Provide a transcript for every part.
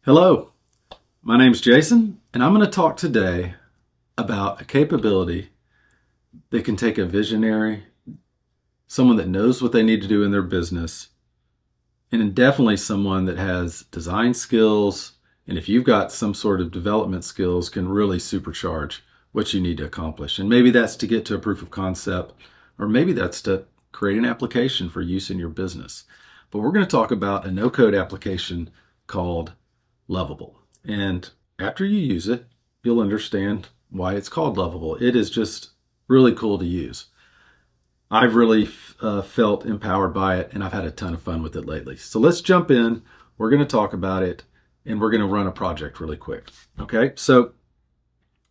Hello, my name's Jason, and I'm going to talk today about a capability that can take a visionary, someone that knows what they need to do in their business, and definitely someone that has design skills, and if you've got some sort of development skills, can really supercharge what you need to accomplish. And maybe that's to get to a proof of concept, or maybe that's to create an application for use in your business. But we're going to talk about a no-code application called Lovable. And after you use it, you'll understand why it's called Lovable. It is just really cool to use. I've really felt empowered by it, and I've had a ton of fun with it lately. So let's jump in. We're going to talk about it, and we're going to run a project really quick. Okay, so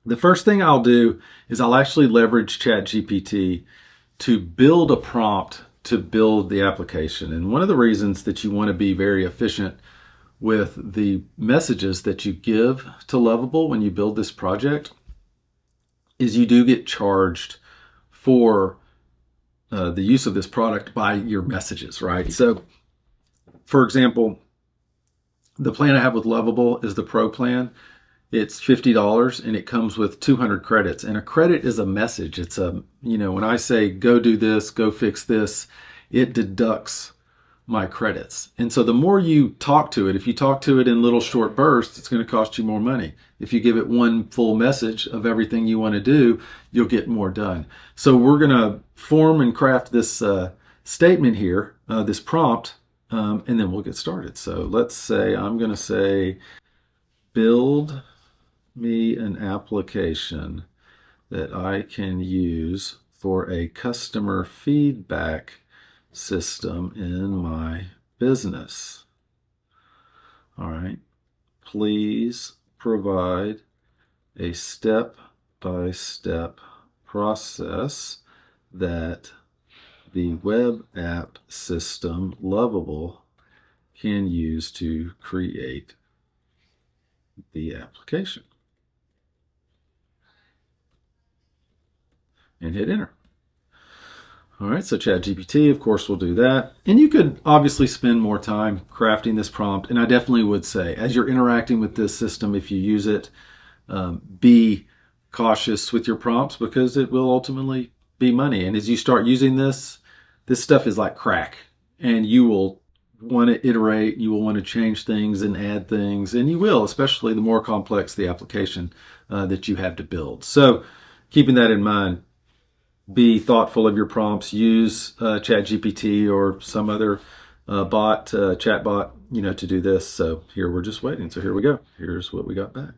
the first thing I'll do is I'll actually leverage ChatGPT to build a prompt to build the application. And one of the reasons that you want to be very efficient with the messages that you give to Lovable when you build this project is you do get charged for the use of this product by your messages, right? So, for example, the plan I have with Lovable is the Pro plan. It's $50 and it comes with 200 credits. And a credit is a message. It's when I say go do this, go fix this, it deducts my credits. And so the more you talk to it, if you talk to it in little short bursts, it's going to cost you more money. If you give it one full message of everything you want to do, you'll get more done. So we're going to form and craft this statement here, this prompt, and then we'll get started. So let's say I'm going to say, build me an application that I can use for a customer feedback system in my business. All right. Please provide a step-by-step process that the web app system Lovable can use to create the application. And hit enter. All right, so ChatGPT, of course, will do that. And you could obviously spend more time crafting this prompt. And I definitely would say, as you're interacting with this system, if you use it, be cautious with your prompts because it will ultimately be money. And as you start using this stuff is like crack. And you will want to iterate, you will want to change things and add things. And you will, especially the more complex the application that you have to build. So keeping that in mind, be thoughtful of your prompts. Use ChatGPT or some other chatbot, to do this. So here we're just waiting. So here we go. Here's what we got back.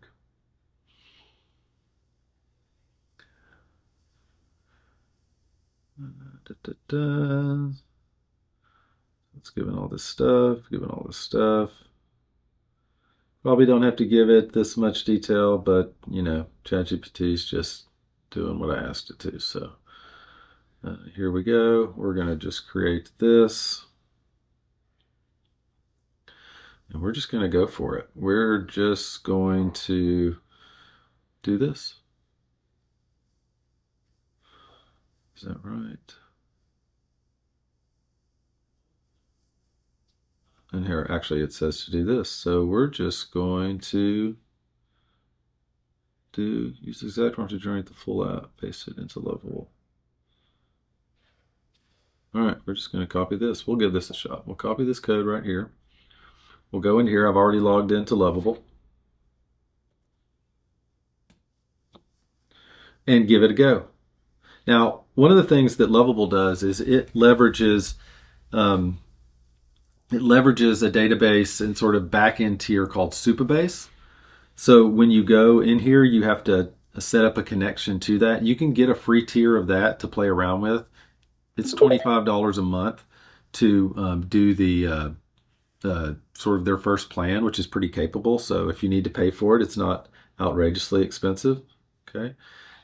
It's giving all this stuff. Probably don't have to give it this much detail, but ChatGPT is just doing what I asked it to. So here we go. We're going to just create this. And we're just going to go for it. We're just going to do this. Is that right? And here, actually, it says to do this. So we're just going to use the exact prompt to generate the full app, paste it into Lovable. All right, we're just going to copy this. We'll give this a shot. We'll copy this code right here. We'll go in here. I've already logged into Lovable. And give it a go. Now, one of the things that Lovable does is it leverages a database and sort of back-end tier called Supabase. So when you go in here, you have to set up a connection to that. You can get a free tier of that to play around with. It's $25 a month to do the sort of their first plan, which is pretty capable. So if you need to pay for it, it's not outrageously expensive. Okay.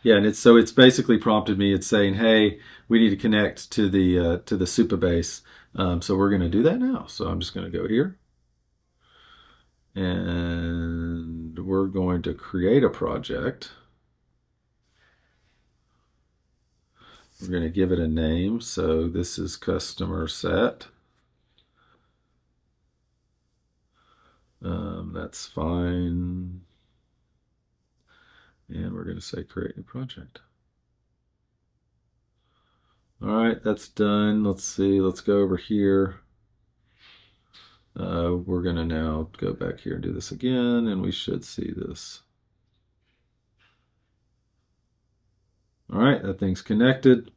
Yeah, and it's basically prompted me. It's saying, hey, we need to connect to the Supabase. So we're going to do that now. So I'm just going to go here. And we're going to create a project. We're going to give it a name. So this is customer set. That's fine. And we're going to say create new project. All right, that's done. Let's see, let's go over here. We're going to now go back here and do this again, and we should see this. All right, that thing's connected.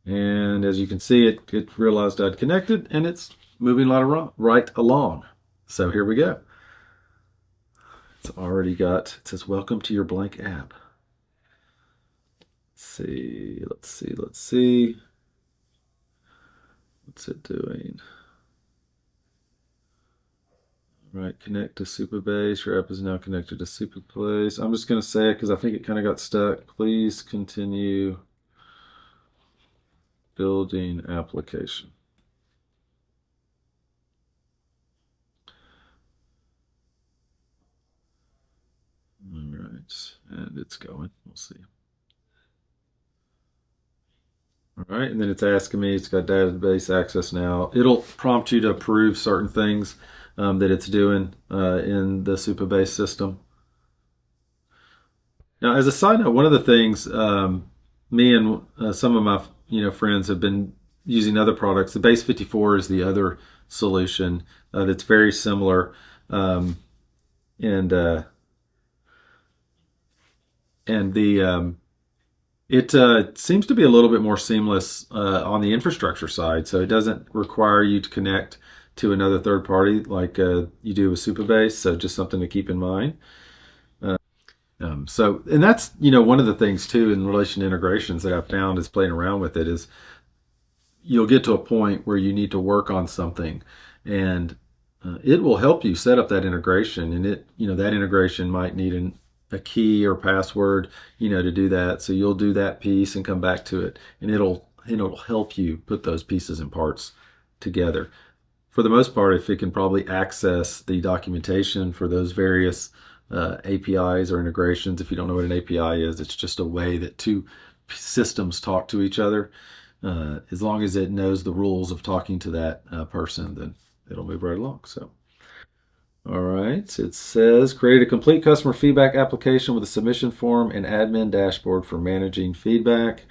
And as you can see, it realized I'd connected, and it's moving right along. So here we go. It's already got, it says, welcome to your blank app. Let's see. What's it doing? Right, connect to Supabase. Your app is now connected to Supabase. I'm just going to say it because I think it kind of got stuck. Please continue building application. All right, and it's going. We'll see. All right, and then it's asking me, it's got database access now. It'll prompt you to approve certain things that it's doing in the Supabase system. Now, as a side note, one of the things me and some of my friends have been using other products. The Base 54 is the other solution that's very similar, and it seems to be a little bit more seamless on the infrastructure side. So it doesn't require you to connect to another third party like you do with Supabase. So just something to keep in mind. And that's, one of the things too in relation to integrations that I've found is playing around with it is you'll get to a point where you need to work on something and it will help you set up that integration, and that integration might need a key or password, to do that. So you'll do that piece and come back to it, and it'll help you put those pieces and parts together. For the most part, if it can probably access the documentation for those various APIs or integrations. If you don't know what an API is, it's just a way that two systems talk to each other. As long as it knows the rules of talking to that person, then it'll move right along. So, all right, it says create a complete customer feedback application with a submission form and admin dashboard for managing feedback.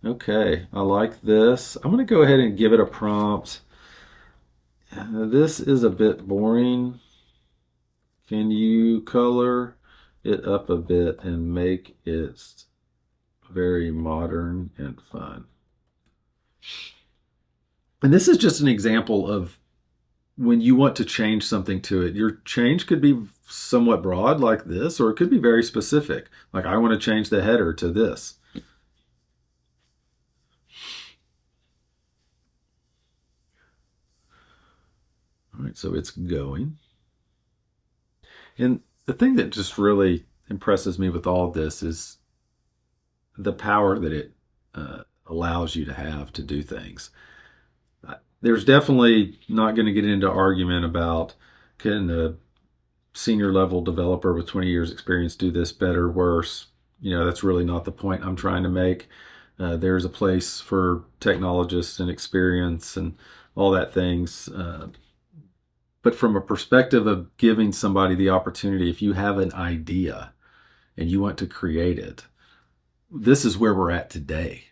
Okay, I like this. I'm going to go ahead and give it a prompt. This is a bit boring. Can you color it up a bit and make it very modern and fun? And this is just an example of when you want to change something to it. Your change could be somewhat broad like this, or it could be very specific. Like I want to change the header to this. All right, so it's going. And the thing that just really impresses me with all of this is the power that it allows you to have to do things. There's definitely not going to get into argument about can a senior level developer with 20 years experience do this better, worse. That's really not the point I'm trying to make. There's a place for technologists and experience and all that things. But from a perspective of giving somebody the opportunity, if you have an idea and you want to create it, this is where we're at today.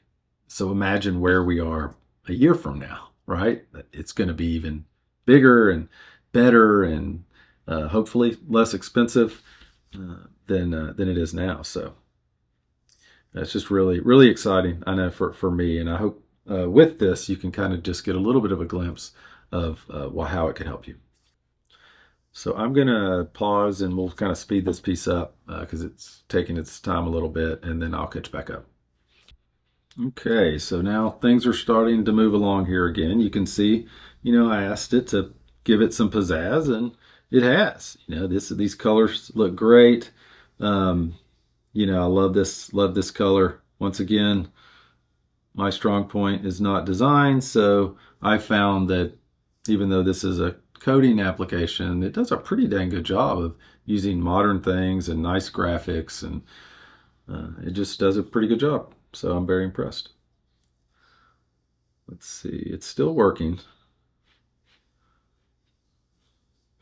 So imagine where we are a year from now, right? It's going to be even bigger and better and hopefully less expensive than it is now. So that's just really, really exciting, I know, for me. And I hope with this, you can kind of just get a little bit of a glimpse of how it can help you. So I'm going to pause and we'll kind of speed this piece up because it's taking its time a little bit, and then I'll catch back up. Okay, so now things are starting to move along here again. You can see, I asked it to give it some pizzazz, and it has. These colors look great. I love this color. Once again, my strong point is not design, so I found that even though this is a coding application, it does a pretty dang good job of using modern things and nice graphics, and it just does a pretty good job. So I'm very impressed. Let's see, it's still working.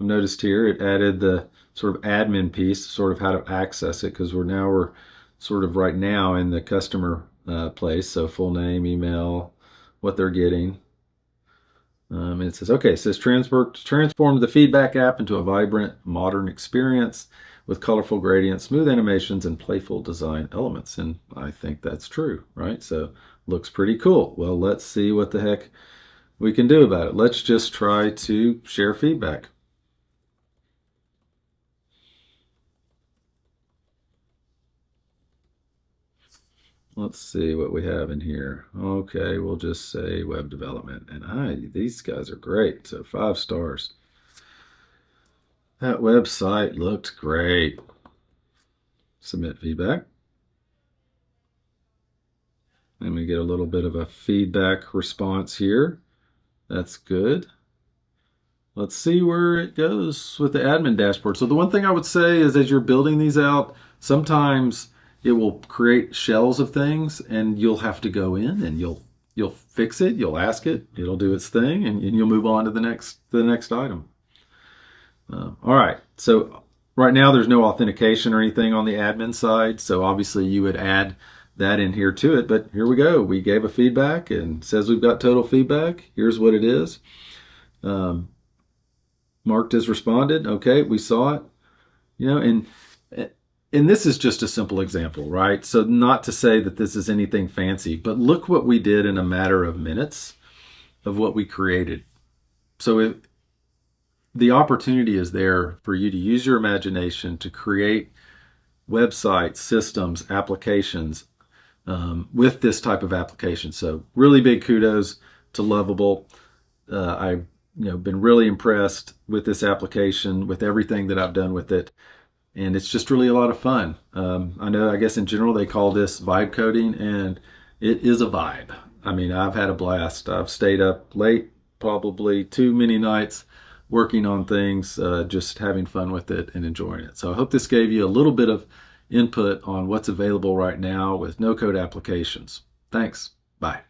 I've noticed here it added the sort of admin piece, sort of how to access it, because we're sort of right now in the customer place. So full name, email, what they're getting. And it says, okay, it says transform the feedback app into a vibrant, modern experience with colorful gradients, smooth animations, and playful design elements. And I think that's true, right? So looks pretty cool. Well, let's see what the heck we can do about it. Let's just try to share feedback. Let's see what we have in here. Okay, we'll just say web development. And these guys are great. So 5 stars. That website looked great. Submit feedback. And we get a little bit of a feedback response here. That's good. Let's see where it goes with the admin dashboard. So the one thing I would say is as you're building these out, sometimes it will create shells of things and you'll have to go in and you'll fix it, you'll ask it, it'll do its thing, and you'll move on to the next item. All right, so right now there's no authentication or anything on the admin side, so obviously you would add that in here to it, but here we go. We gave a feedback and it says we've got total feedback. Here's what it is. Marked as responded. Okay, we saw it. And this is just a simple example, right? So not to say that this is anything fancy, but look what we did in a matter of minutes of what we created. So the opportunity is there for you to use your imagination to create websites, systems, applications with this type of application. So really big kudos to Lovable. I've been really impressed with this application, with everything that I've done with it. And it's just really a lot of fun. I guess in general they call this vibe coding, and it is a vibe. I mean, I've had a blast. I've stayed up late, probably too many nights, working on things, just having fun with it and enjoying it. So I hope this gave you a little bit of input on what's available right now with no-code applications. Thanks. Bye.